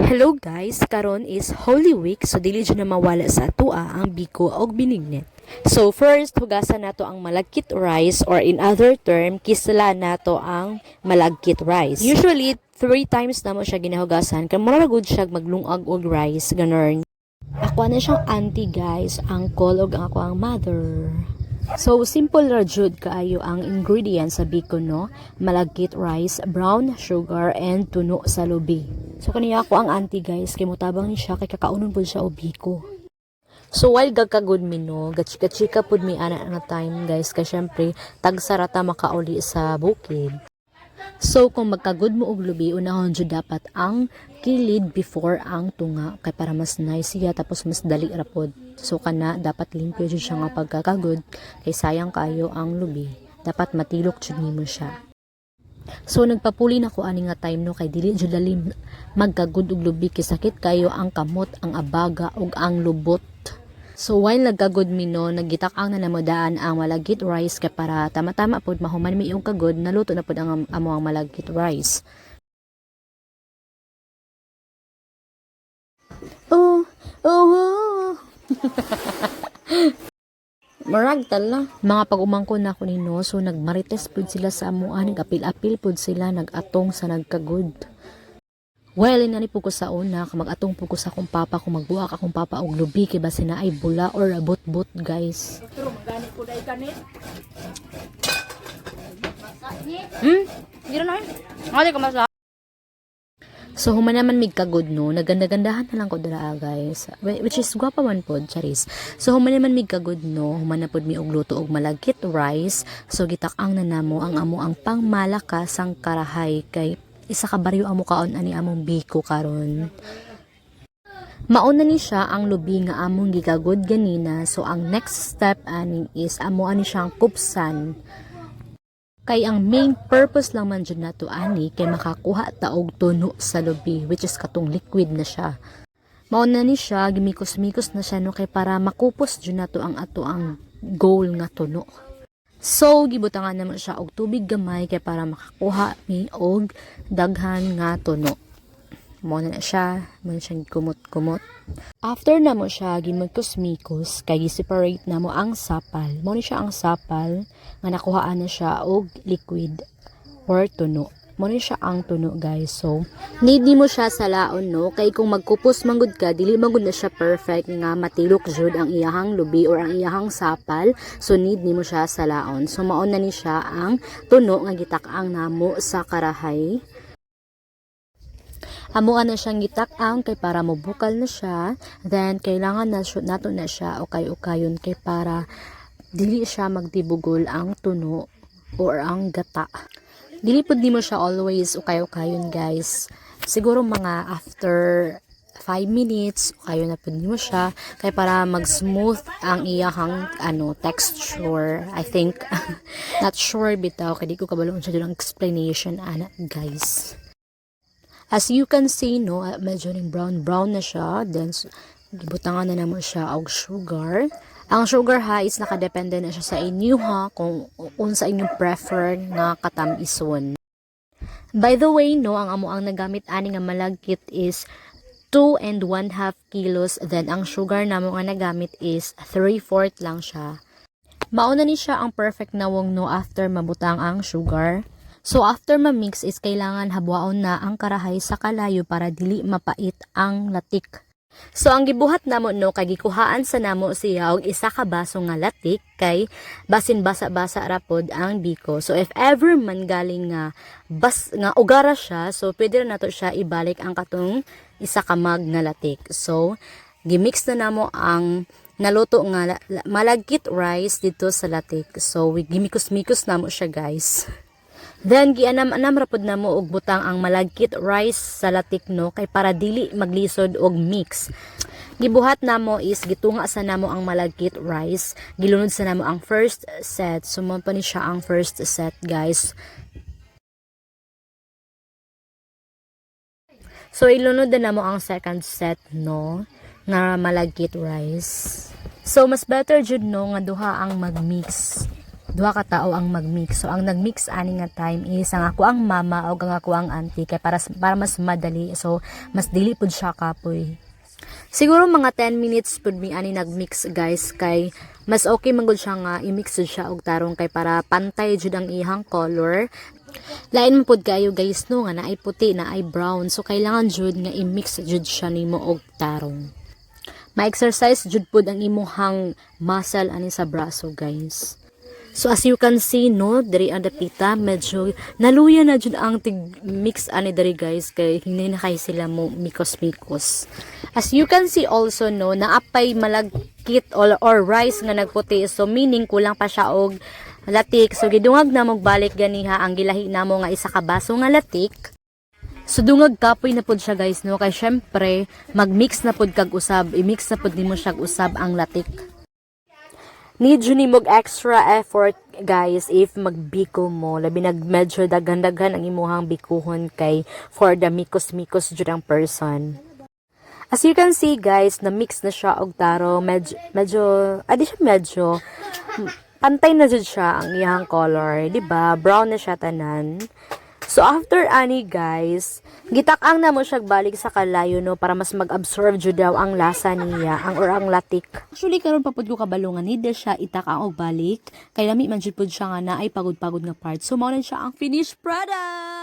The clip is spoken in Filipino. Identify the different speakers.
Speaker 1: Hello guys, karon is Holy Week, so dili jud na mawala sa atua ang biko og binignet. So first, hugasan nato ang malagkit rice, or in other term, kisla nato ang malagkit rice. Usually 3 times na mo siya ginahugasan kay mura gud siya maglungag og rice ganon. Ako na siyang auntie guys, uncle og ako ang mother. So, simple ra jud kaayo ang ingredients sa biko, no? Malagkit rice, brown sugar, and tuno sa lubi. So, kaniya ako ang auntie guys, kay mutabang ni siya, kay kakaunon po siya o biko. So, while gagkagod mi, no? Gachika-chika pud mi ana nga time guys, kay syempre, tagsarata makauli sa bukid. So, kung magkagod mo og lubi, unahon jud dapat ang kilid before ang tunga, kay para mas nice siya, tapos mas dali ra pod. So, kana dapat limpyo jud siya nga pagkakagod, kay sayang kayo ang lubi. Dapat matilok jud nimo siya. So, nagpapuli na ko ani nga time, no, kay dili jud dali magkagod og lubi, kay sakit kayo ang kamot, ang abaga ug ang lubot. So, while nagkagod mi, no, nagitak-ang na namudaan ang malagkit rice, kay para tama-tama pod mahuman mi yung kagod, naluto na pod ang amo ang malagkit rice. Oh. Marag tala. Mga pag-umangkon na ako ni no, so nagmarites pod sila sa amuan, nag-apil-apil pod sila, nag-atong sa nagkagod. Well, inani po ko sa una, mag-atong po ko sa akong papa, kung magbuak akong papa og lubi, kay basi na ay bula or abot-bot guys. Dito na eh. So, human naman mig kagod, no, naganda-gandahan na lang ko dala guys, which is gwapa man pod, charis. So, human naman mig kagod, no, human na pod mi og luto og malagkit rice. So, gitak-ang na namo ang amo ang pangmalakas ang karahay, kay isa ka baryo amo kaon ani among biko karon. Mauna ni siya ang lubi nga among gigagod ganina. So, ang next step ani is amo ani siyang kupsan. Kay ang main purpose lang man dyan na to ani, kay makakuha ta og tuno sa lubi, which is katong liquid na siya. Mauna ni siya, gimikos-mikos na siya, no, kay para makupos dyan na to ang ato ang goal nga tuno. So, gibutangan naman siya og tubig gamay, kay para makakuha mi og daghan nga tuno. Mauna na siya, mauna siyang kumot-kumot. After na mo siya gimikos-mikos, kay gi-separate na mo ang sapal. Mauna siya ang sapal, nga nakuhaan na siya og liquid or tuno. Mauna siya ang tuno guys. So, need mo siya sa laon, no? Kay kung magkupos manggod ka, dili magud na siya perfect nga matilok jud ang iyahang lubi or ang iyahang sapal. So, need mo siya sa laon. So, mauna ni siya ang tuno nga gitak-ang namo sa karahay. Amuan na siyang gitak-ang kay para mobukal na siya. Then, kailangan na nato na siya ukay-ukayon kay para dili siya magdibugol ang tuno or ang gata. Dili pud nimo siya always ukay-ukayon guys. Siguro mga after 5 minutes, ukayon na pud nimo siya kay para mag-smooth ang iyahang texture. I think, not sure bitaw, kay di ko kabalo siya ang explanation ana guys. As you can see, no, medyo ning brown na siya. Then, gibutangan na naman siya og sugar. Ang sugar ha is nakadepende na siya sa inyo ha, kung unsa inyong prefer nga katamison. By the way, no, ang amo ang nagamit ani nga malagkit is 2 and 1/2 kilos. Then, ang sugar namo nga nagamit is 3/4 lang siya. Mauna ni siya ang perfect nawong, no, after mabutang ang sugar. So, after ma-mix is kailangan habwaon na ang karahay sa kalayo para dili mapait ang latik. So, ang gibuhat namo, no, kay gikuhaan sa namo siya og isa ka baso nga latik, kay basin basa-basa ra pod ang biko. So, if ever man galing nga ugara siya, so pwede na nato siya ibalik ang katong isa ka mag nga latik. So, gimix na namo ang naluto nga malagkit rice dito sa latik. So, gimikos-mikos namo siya guys. Then, gianam-anam rapod na mo og butang ang malagkit rice sa latik, no, kay para dili maglisod og mix. Gibuhat na mo is gitunga sa namo ang malagkit rice, gilunod sa namo ang first set. Sumon pa ni siya ang first set guys. So, ilunod na namo ang second set, no, nga malagkit rice. So, mas better jud, no, nga duha ang mag-mix. duha ka tao ang magmix. So ang nagmix ani nga time is ang ako ang mama o ang ako ang auntie kay para mas madali. So mas dili pud siya kapoy. Siguro mga 10 minutes pud mi ani nagmix guys kay mas okay man gud siya nga i-mix siya og tarong kay para pantay jud ang ihang color. Lain man pud kayo guys no nga naay puti na ay brown. So kailangan jud nga i-mix jud siya nimo og tarong. Ma-exercise jud pud ang imuhang muscle ani sa braso guys. So as you can see no, diri ang dapita medyo naluya na jud ang tig mix ani diri guys kay hindi na kay sila mo mikos-mikos. As you can see also no, naapay malagkit or rice nga nagputi. So meaning kulang pa siya og latik. So gidungag na mo balik ganiha ang gilahi namo nga isa ka baso nga latik. So dungag kapoy na pud siya guys no kay syempre magmix na pud kag usab, i-mix na pud nimo siya usab ang latik. Need yun nimog extra effort guys if magbiko mo labi nag medyo daghan-daghan ang imuhang bikuhon kay for the mikos-mikos jud ang person. As you can see guys na mix na siya og taro medyo pantay na jud siya ang iyang color, di ba? Brown na siya tanan. So after ani guys, gitak-ang na mo siya balik sa kalayo no para mas mag-absorb jud daw ang lasa niya, ang latik. Actually karon pa pud ko kabalungan ni siya itak-ang og balik kay lami man jud pud siya nga naay pagod-pagod nga part. So mao na siya ang finished product.